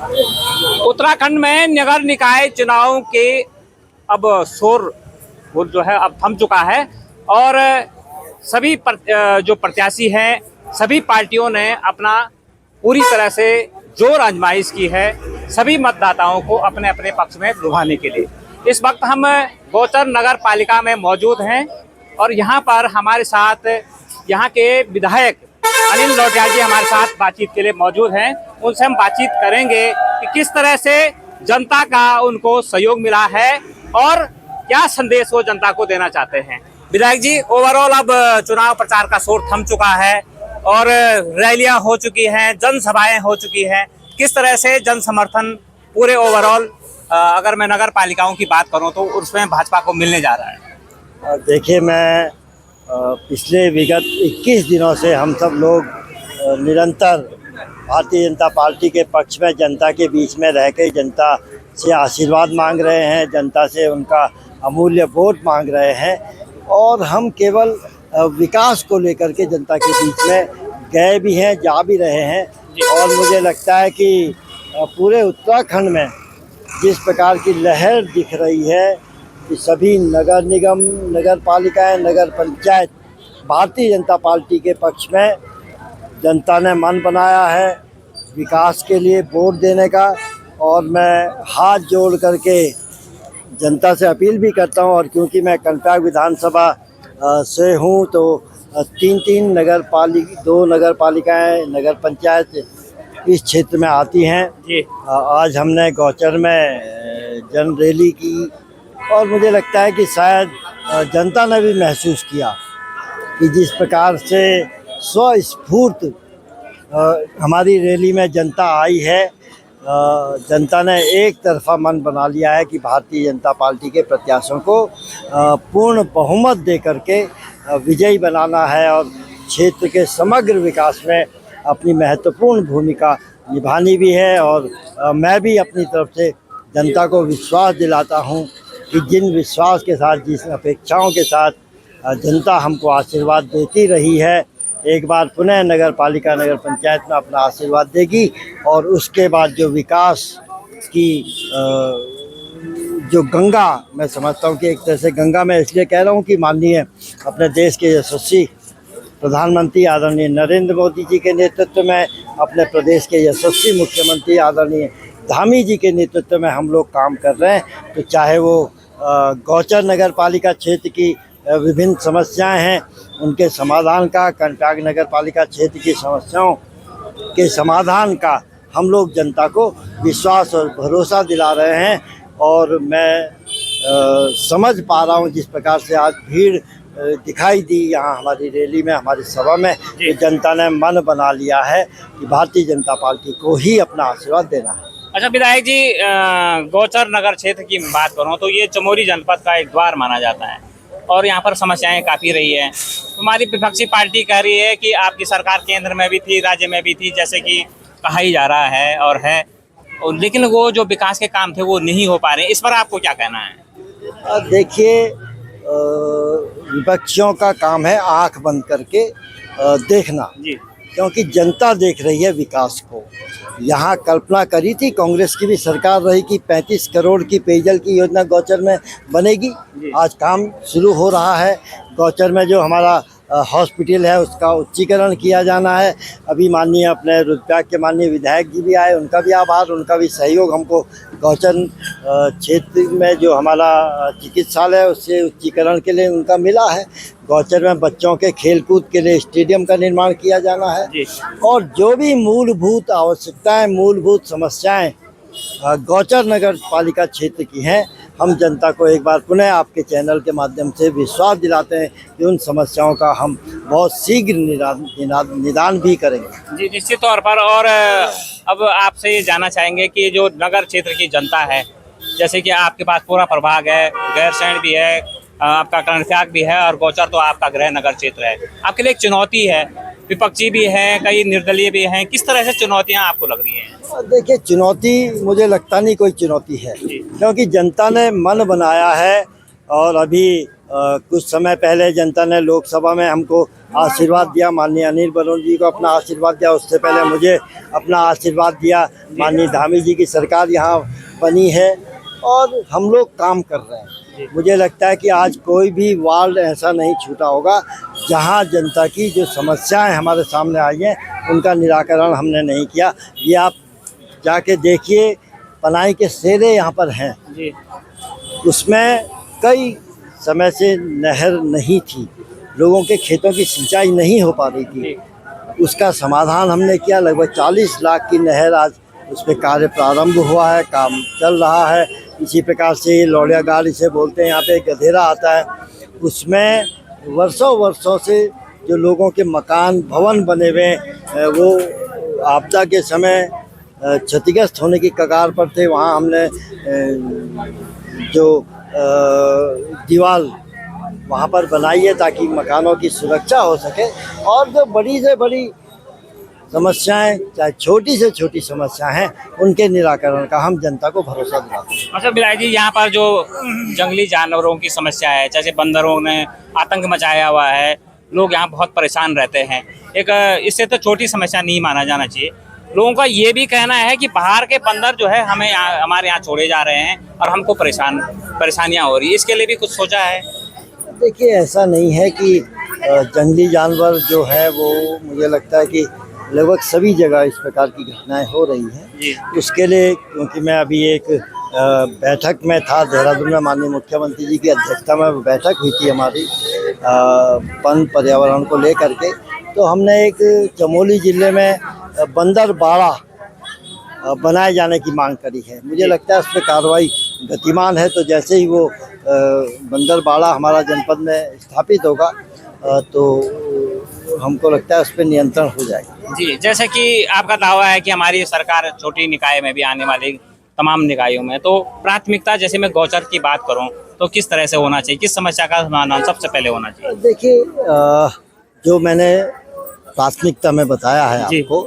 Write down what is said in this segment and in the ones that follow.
उत्तराखंड में नगर निकाय चुनाव के अब शोर वो जो है अब थम चुका है और सभी जो प्रत्याशी हैं सभी पार्टियों ने अपना पूरी तरह से जोर आजमाइश की है सभी मतदाताओं को अपने अपने पक्ष में लुभाने के लिए। इस वक्त हम गौचर नगर पालिका में मौजूद हैं और यहाँ पर हमारे साथ यहाँ के विधायक अनिल लौटिया जी हमारे साथ बातचीत के लिए मौजूद हैं। उनसे हम बातचीत करेंगे कि किस तरह से जनता का उनको सहयोग मिला है और क्या संदेश वो जनता को देना चाहते हैं। विधायक जी, ओवरऑल अब चुनाव प्रचार का शोर थम चुका है और रैलियां हो चुकी हैं, जनसभाएं हो चुकी हैं। किस तरह से जन समर्थन पूरे ओवरऑल अगर मैं नगर पालिकाओं की बात करूं तो उसमें भाजपा को मिलने जा रहा है? देखिए, मैं पिछले विगत 21 दिनों से हम सब लोग निरंतर भारतीय जनता पार्टी के पक्ष में जनता के बीच में रह के जनता से आशीर्वाद मांग रहे हैं, जनता से उनका अमूल्य वोट मांग रहे हैं और हम केवल विकास को लेकर के जनता के बीच में गए भी हैं, जा भी रहे हैं। और मुझे लगता है कि पूरे उत्तराखंड में जिस प्रकार की लहर दिख रही है कि सभी नगर निगम, नगर पालिकाएँ, नगर पंचायत भारतीय जनता पार्टी के पक्ष में जनता ने मन बनाया है विकास के लिए वोट देने का। और मैं हाथ जोड़ करके जनता से अपील भी करता हूं और क्योंकि मैं कर्नाटक विधानसभा से हूं तो 3 दो नगर पालिकाएँ, नगर पंचायत इस क्षेत्र में आती हैं। आज हमने गौचर में जन रैली की और मुझे लगता है कि शायद जनता ने भी महसूस किया कि जिस प्रकार से स्वस्फूर्त हमारी रैली में जनता आई है। जनता ने एक तरफा मन बना लिया है कि भारतीय जनता पार्टी के प्रत्याशियों को पूर्ण बहुमत दे करके विजयी बनाना है और क्षेत्र के समग्र विकास में अपनी महत्वपूर्ण भूमिका निभानी भी है। और मैं भी अपनी तरफ से जनता को विश्वास दिलाता हूं कि जिन विश्वास के साथ, जिस अपेक्षाओं के साथ जनता हमको आशीर्वाद देती रही है, एक बार पुनः नगर पालिका, नगर पंचायत में अपना आशीर्वाद देगी। और उसके बाद जो विकास की जो गंगा, मैं समझता हूँ कि एक तरह से गंगा मैं इसलिए कह रहा हूँ कि माननीय अपने देश के यशस्वी प्रधानमंत्री आदरणीय नरेंद्र मोदी जी के नेतृत्व में, अपने प्रदेश के यशस्वी मुख्यमंत्री आदरणीय धामी जी के नेतृत्व में हम लोग काम कर रहे हैं। तो चाहे वो गौचर नगर पालिका क्षेत्र की विभिन्न समस्याएं हैं उनके समाधान का, कर्नाटक नगर पालिका क्षेत्र की समस्याओं के समाधान का हम लोग जनता को विश्वास और भरोसा दिला रहे हैं। और मैं समझ पा रहा हूँ जिस प्रकार से आज भीड़ दिखाई दी यहाँ हमारी रैली में, हमारी सभा में, कि जनता ने मन बना लिया है कि भारतीय जनता पार्टी को ही अपना आशीर्वाद देना है। अच्छा विधायक जी, गौचर नगर क्षेत्र की बात करूँ तो ये चमोली जनपद का एक द्वार माना जाता है और यहाँ पर समस्याएं काफ़ी रही है। हमारी विपक्षी पार्टी कह रही है कि आपकी सरकार केंद्र में भी थी, राज्य में भी थी, जैसे कि कहा ही जा रहा है और है, और लेकिन वो जो विकास के काम थे वो नहीं हो पा रहे। इस पर आपको क्या कहना है? देखिए, विपक्षियों का काम है आंख बंद करके देखना जी, क्योंकि जनता देख रही है विकास को। यहाँ कल्पना करी थी, कांग्रेस की भी सरकार रही कि 35 करोड़ की पेयजल की योजना गौचर में बनेगी। आज काम शुरू हो रहा है। गौचर में जो हमारा हॉस्पिटल है उसका उच्चीकरण किया जाना है। अभी माननीय अपने रुद्रप्रयाग के माननीय विधायक जी भी आए, उनका भी आभार, उनका भी सहयोग हमको गौचर क्षेत्र में जो हमारा चिकित्सालय है उससे उच्चीकरण के लिए उनका मिला है। गौचर में बच्चों के खेलकूद के लिए स्टेडियम का निर्माण किया जाना है। और जो भी मूलभूत आवश्यकताएं, मूलभूत समस्याएं गौचर नगर पालिका क्षेत्र की हैं, हम जनता को एक बार पुनः आपके चैनल के माध्यम से विश्वास दिलाते हैं कि उन समस्याओं का हम बहुत शीघ्र निदान भी करेंगे। जी निश्चित तौर पर। और अब आपसे ये जानना चाहेंगे कि जो नगर क्षेत्र की जनता है, जैसे कि आपके पास पूरा प्रभाग है, गैरसैंण भी है, आपका कर्नाटक भी है और गौचर तो आपका गृह नगर क्षेत्र है, आपके लिए एक चुनौती है। विपक्षी भी हैं, कई निर्दलीय भी हैं, किस तरह से चुनौतियां आपको लग रही हैं? देखिए, चुनौती मुझे लगता नहीं कोई चुनौती है, क्योंकि जनता ने मन बनाया है और अभी कुछ समय पहले जनता ने लोकसभा में हमको आशीर्वाद दिया, माननीय अनिल बलून जी को अपना आशीर्वाद दिया, उससे पहले मुझे अपना आशीर्वाद दिया। माननीय धामी जी की सरकार यहाँ बनी है और हम लोग काम कर रहे हैं। मुझे लगता है कि आज कोई भी वार्ड ऐसा नहीं छूटा होगा जहाँ जनता की जो समस्याएं हमारे सामने आई हैं उनका निराकरण हमने नहीं किया। ये आप जाके देखिए, पनाई के सेरे यहाँ पर हैं, उसमें कई समय से नहर नहीं थी, लोगों के खेतों की सिंचाई नहीं हो पा रही थी। उसका समाधान हमने किया। लगभग 40 लाख की नहर आज उस पर कार्य प्रारंभ हुआ है, काम चल रहा है। इसी प्रकार से लौड़िया गाड़ इसे बोलते हैं, यहाँ पे गधेरा आता है, उसमें वर्षों से जो लोगों के मकान भवन बने हुए वो आपदा के समय क्षतिग्रस्त होने की कगार पर थे। वहाँ हमने जो दीवार वहाँ पर बनाई है ताकि मकानों की सुरक्षा हो सके। और जो बड़ी से बड़ी समस्याएं, चाहे छोटी से छोटी समस्याएं हैं, उनके निराकरण का हम जनता को भरोसा दिलाते हैं। अच्छा बिलाय जी, यहाँ पर जो जंगली जानवरों की समस्या है, जैसे बंदरों ने आतंक मचाया हुआ है, लोग यहाँ बहुत परेशान रहते हैं। एक इससे तो छोटी समस्या नहीं माना जाना चाहिए। लोगों का ये भी कहना है कि बाहर के बंदर जो है हमारे यहाँ छोड़े जा रहे हैं और हमको परेशानियाँ हो रही है। इसके लिए भी कुछ सोचा है? देखिए, ऐसा नहीं है कि जंगली जानवर जो है वो, मुझे लगता है कि लगभग सभी जगह इस प्रकार की घटनाएं हो रही हैं। उसके लिए, क्योंकि मैं अभी एक बैठक में था देहरादून में, माननीय मुख्यमंत्री जी की अध्यक्षता में बैठक हुई थी हमारी वन पर्यावरण को लेकर के, तो हमने एक चमोली ज़िले में बंदर बाड़ा बनाए जाने की मांग करी है। मुझे लगता है उस पर कार्रवाई गतिमान है, तो जैसे ही वो बंदर बाड़ा हमारा जनपद में स्थापित होगा तो हमको लगता है उस पर नियंत्रण हो जाएगा। जी, जैसे कि आपका दावा है कि हमारी सरकार छोटी निकाय में भी आने वाली तमाम निकायों में, तो प्राथमिकता, जैसे मैं गौचर की बात करूं तो किस तरह से होना चाहिए, किस समस्या का समाधान सबसे पहले होना चाहिए? देखिए, जो मैंने प्राथमिकता में बताया है आपको,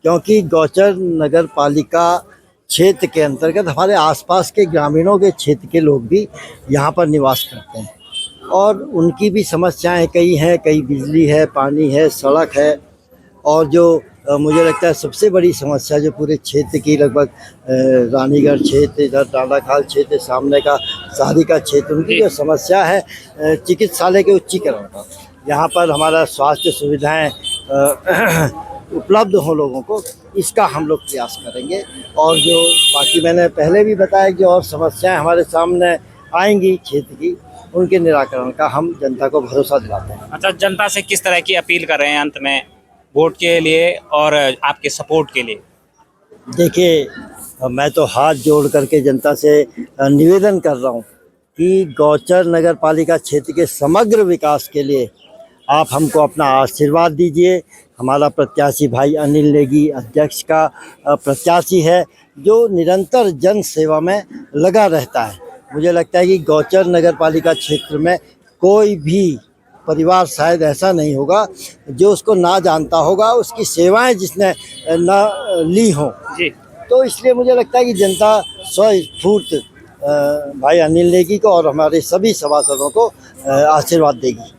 क्योंकि गौचर नगर पालिका क्षेत्र के अंतर्गत हमारे आसपास के ग्रामीणों के क्षेत्र के लोग भी यहाँ पर निवास करते हैं और उनकी भी समस्याएं कई हैं। कई बिजली है, पानी है, सड़क है, और जो मुझे लगता है सबसे बड़ी समस्या जो पूरे क्षेत्र की, लगभग रानीगढ़ क्षेत्र, इधर डांडाखाल क्षेत्र, सामने का शहरी का क्षेत्र, उनकी जो समस्या है चिकित्सालय के उच्चीकरण का, यहाँ पर हमारा स्वास्थ्य सुविधाएं उपलब्ध हो लोगों को, इसका हम लोग प्रयास करेंगे। और जो बाकी मैंने पहले भी बताया कि और समस्याएं हमारे सामने आएंगी क्षेत्र की, उनके निराकरण का हम जनता को भरोसा दिलाते हैं। अच्छा, जनता से किस तरह की अपील कर रहे हैं अंत में वोट के लिए और आपके सपोर्ट के लिए? देखिए, मैं तो हाथ जोड़ करके जनता से निवेदन कर रहा हूँ कि गौचर नगर पालिका क्षेत्र के समग्र विकास के लिए आप हमको अपना आशीर्वाद दीजिए। हमारा प्रत्याशी भाई अनिल नेगी अध्यक्ष का प्रत्याशी है, जो निरंतर जन सेवा में लगा रहता है। मुझे लगता है कि गौचर नगर पालिका क्षेत्र में कोई भी परिवार शायद ऐसा नहीं होगा जो उसको ना जानता होगा, उसकी सेवाएं जिसने ना ली हों। तो इसलिए मुझे लगता है कि जनता स्वस्फूर्त भाई अनिल नेगी को और हमारे सभी सभासदों को आशीर्वाद देगी।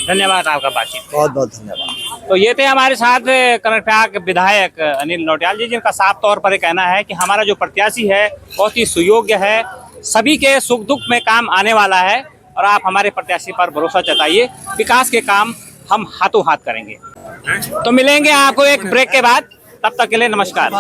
धन्यवाद आपका बातचीत। बहुत बहुत धन्यवाद। तो ये थे हमारे साथ कर्नाटक विधायक अनिल नौटियाल जी, जिनका साफ तौर पर कहना है कि हमारा जो प्रत्याशी है बहुत ही सुयोग्य है, सभी के सुख दुख में काम आने वाला है और आप हमारे प्रत्याशी पर भरोसा जताइए। विकास के काम हम हाथों हाथ करेंगे। तो मिलेंगे आपको एक ब्रेक के बाद, तब तक के लिए नमस्कार।